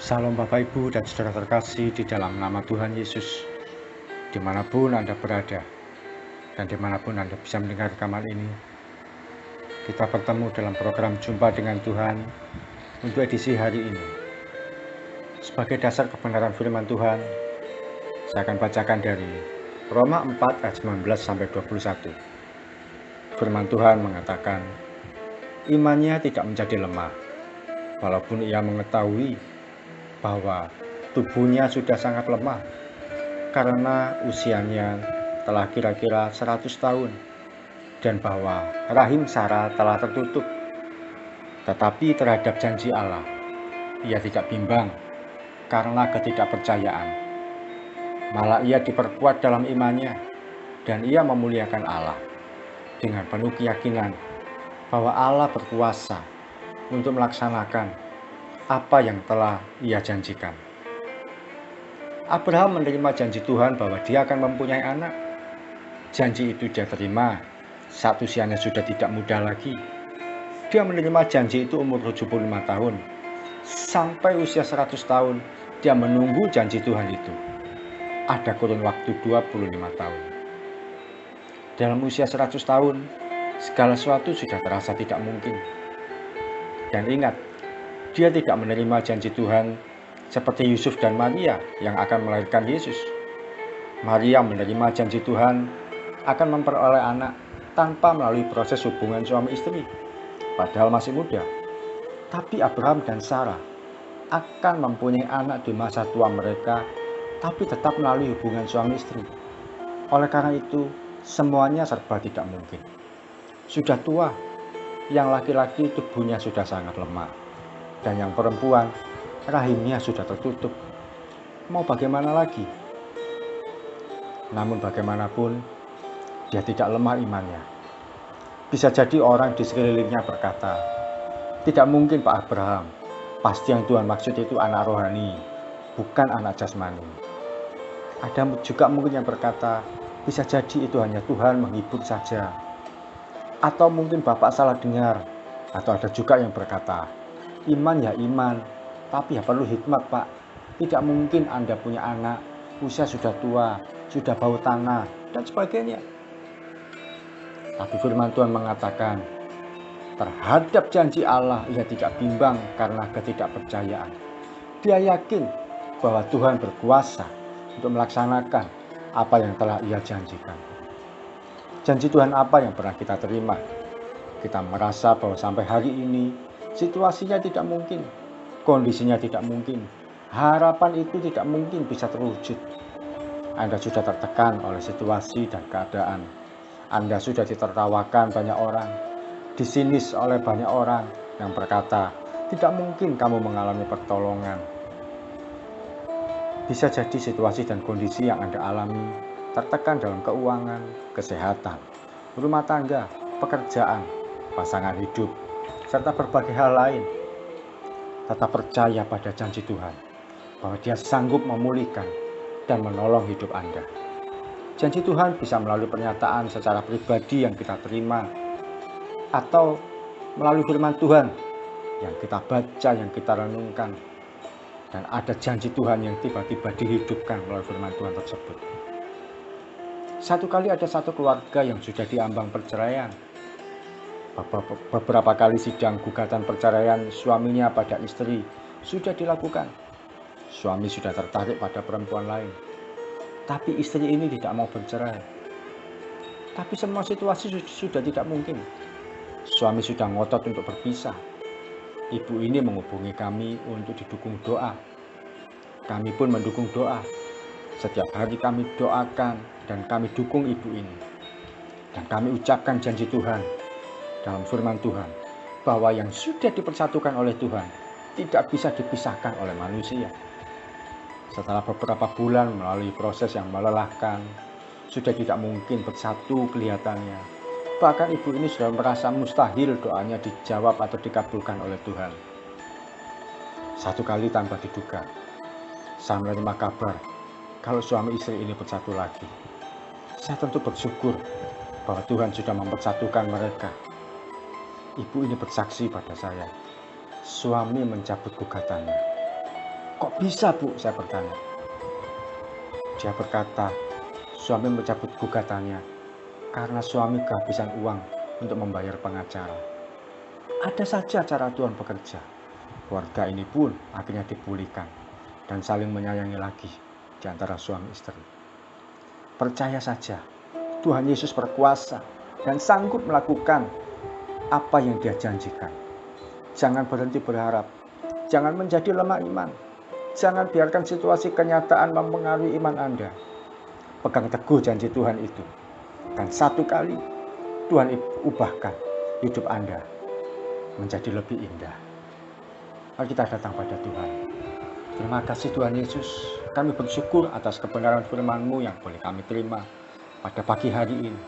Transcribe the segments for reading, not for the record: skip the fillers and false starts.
Salam Bapak Ibu dan saudara terkasih di dalam nama Tuhan Yesus. Dimanapun Anda berada dan dimanapun Anda bisa mendengar rekaman ini, kita bertemu dalam program Jumpa dengan Tuhan untuk edisi hari ini. Sebagai dasar kebenaran firman Tuhan, saya akan bacakan dari Roma 4 ayat 19-21. Firman Tuhan mengatakan, imannya tidak menjadi lemah, walaupun ia mengetahui bahwa tubuhnya sudah sangat lemah karena usianya telah kira-kira 100 tahun dan bahwa rahim Sarah telah tertutup. Tetapi terhadap janji Allah, ia tidak bimbang karena ketidakpercayaan. Malah ia diperkuat dalam imannya dan ia memuliakan Allah dengan penuh keyakinan bahwa Allah berkuasa untuk melaksanakan apa yang telah ia janjikan. Abraham menerima janji Tuhan bahwa dia akan mempunyai anak. Janji itu dia terima saat usianya sudah tidak muda lagi. Dia menerima janji itu umur 75 tahun. Sampai usia 100 tahun, dia menunggu janji Tuhan itu. Ada kurun waktu 25 tahun. Dalam usia 100 tahun, segala sesuatu sudah terasa tidak mungkin. Dan ingat, dia tidak menerima janji Tuhan seperti Yusuf dan Maria yang akan melahirkan Yesus. Maria menerima janji Tuhan akan memperoleh anak tanpa melalui proses hubungan suami istri, padahal masih muda. Tapi Abraham dan Sarah akan mempunyai anak di masa tua mereka, tapi tetap melalui hubungan suami istri. Oleh karena itu, semuanya serba tidak mungkin. Sudah tua, yang laki-laki tubuhnya sudah sangat lemah. Dan yang perempuan, rahimnya sudah tertutup. Mau bagaimana lagi? Namun bagaimanapun, dia tidak lemah imannya. Bisa jadi orang di sekelilingnya berkata, tidak mungkin Pak Abraham, pasti yang Tuhan maksud itu anak rohani, bukan anak jasmani. Ada juga mungkin yang berkata, bisa jadi itu hanya Tuhan menghibur saja. Atau mungkin Bapak salah dengar. Atau ada juga yang berkata, iman ya iman, tapi ya perlu hikmat Pak. Tidak mungkin Anda punya anak, usia sudah tua, sudah bau tanah, dan sebagainya. Tapi firman Tuhan mengatakan, terhadap janji Allah ia tidak bimbang karena ketidakpercayaan. Dia yakin bahwa Tuhan berkuasa untuk melaksanakan apa yang telah ia janjikan. Janji Tuhan apa yang pernah kita terima? Kita merasa bahwa sampai hari ini situasinya tidak mungkin, kondisinya tidak mungkin, harapan itu tidak mungkin bisa terwujud. Anda sudah tertekan oleh situasi dan keadaan. Anda sudah ditertawakan banyak orang, disinis oleh banyak orang yang berkata, tidak mungkin kamu mengalami pertolongan. Bisa jadi situasi dan kondisi yang Anda alami tertekan dalam keuangan, kesehatan, rumah tangga, pekerjaan, pasangan hidup, serta berbagai hal lain. Tetap percaya pada janji Tuhan bahwa Dia sanggup memulihkan dan menolong hidup Anda. Janji Tuhan bisa melalui pernyataan secara pribadi yang kita terima, atau melalui firman Tuhan yang kita baca, yang kita renungkan. Dan ada janji Tuhan yang tiba-tiba dihidupkan melalui firman Tuhan tersebut. Satu kali ada satu keluarga yang sudah diambang perceraian. Beberapa kali sidang gugatan perceraian suaminya pada istri sudah dilakukan. Suami sudah tertarik pada perempuan lain. Tapi istri ini tidak mau bercerai. Tapi semua situasi sudah tidak mungkin. Suami sudah ngotot untuk berpisah. Ibu ini menghubungi kami untuk didukung doa. Kami pun mendukung doa. Setiap hari kami doakan dan kami dukung ibu ini. Dan kami ucapkan janji Tuhan dalam firman Tuhan bahwa yang sudah dipersatukan oleh Tuhan tidak bisa dipisahkan oleh manusia. Setelah beberapa bulan melalui proses yang melelahkan, sudah tidak mungkin bersatu kelihatannya. Bahkan ibu ini sudah merasa mustahil doanya dijawab atau dikabulkan oleh Tuhan. Satu kali tanpa diduga, saya menerima kabar kalau suami istri ini bersatu lagi. Saya tentu bersyukur bahwa Tuhan sudah mempersatukan mereka. Ibu ini bersaksi pada saya, suami mencabut gugatannya. Kok bisa, Bu? Saya bertanya. Dia berkata, suami mencabut gugatannya karena suami kehabisan uang untuk membayar pengacara. Ada saja cara Tuhan bekerja. Keluarga ini pun akhirnya dipulihkan dan saling menyayangi lagi di antara suami istri. Percaya saja, Tuhan Yesus berkuasa dan sanggup melakukan apa yang Dia janjikan. Jangan berhenti berharap, jangan menjadi lemah iman, jangan biarkan situasi kenyataan mempengaruhi iman Anda. Pegang teguh janji Tuhan itu, dan satu kali Tuhan ubahkan hidup Anda menjadi lebih indah. Mari kita datang pada Tuhan. Terima kasih Tuhan Yesus, kami bersyukur atas kebenaran firman-Mu yang boleh kami terima pada pagi hari ini.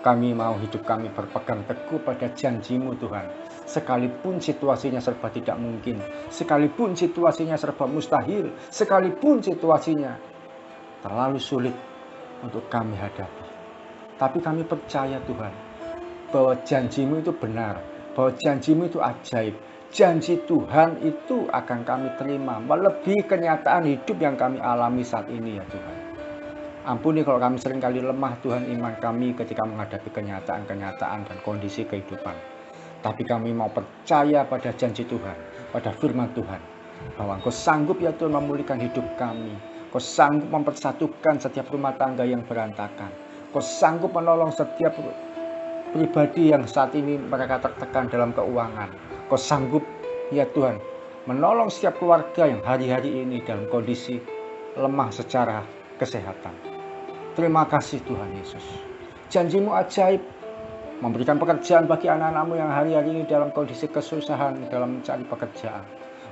Kami mau hidup kami berpegang teguh pada janji-Mu Tuhan. Sekalipun situasinya serba tidak mungkin, sekalipun situasinya serba mustahil, sekalipun situasinya terlalu sulit untuk kami hadapi. Tapi kami percaya Tuhan, bahwa janji-Mu itu benar, bahwa janji-Mu itu ajaib. Janji Tuhan itu akan kami terima, melebihi kenyataan hidup yang kami alami saat ini ya Tuhan. Ampuni kalau kami seringkali lemah Tuhan iman kami ketika menghadapi kenyataan-kenyataan dan kondisi kehidupan. Tapi kami mau percaya pada janji Tuhan, pada firman Tuhan, bahwa Engkau sanggup ya Tuhan memulihkan hidup kami. Engkau sanggup mempersatukan setiap rumah tangga yang berantakan. Engkau sanggup menolong setiap pribadi yang saat ini mereka tertekan dalam keuangan. Kau sanggup ya Tuhan menolong setiap keluarga yang hari-hari ini dalam kondisi lemah secara kesehatan. Terima kasih Tuhan Yesus. Janji-Mu ajaib, memberikan pekerjaan bagi anak-anak-Mu yang hari-hari ini dalam kondisi kesusahan dalam mencari pekerjaan.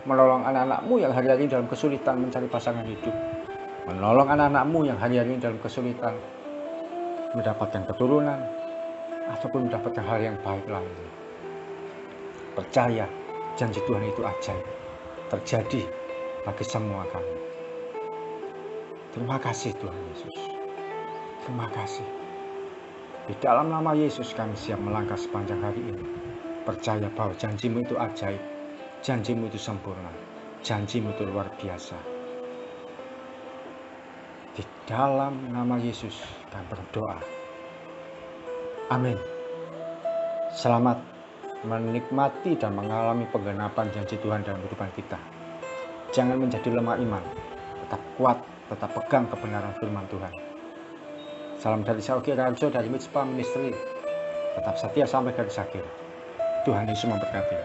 Menolong anak-anak-Mu yang hari-hari ini dalam kesulitan mencari pasangan hidup. Menolong anak-anak-Mu yang hari-hari ini dalam kesulitan mendapatkan keturunan ataupun mendapatkan hal yang baik lainnya. Percaya janji Tuhan itu ajaib terjadi bagi semua kami. Terima kasih Tuhan Yesus. Terima kasih. Di dalam nama Yesus kami siap melangkah sepanjang hari ini. Percaya bahwa janji-Mu itu ajaib. Janji-Mu itu sempurna. Janji-Mu itu luar biasa. Di dalam nama Yesus kami berdoa. Amin. Selamat menikmati dan mengalami penggenapan janji Tuhan dalam kehidupan kita. Jangan menjadi lemah iman, tetap kuat, tetap pegang kebenaran firman Tuhan. Salam dari saya Ogi Raharjo dari Mitspa Ministry. Tetap setia sampai garis akhir. Tuhan Yesus memberkati.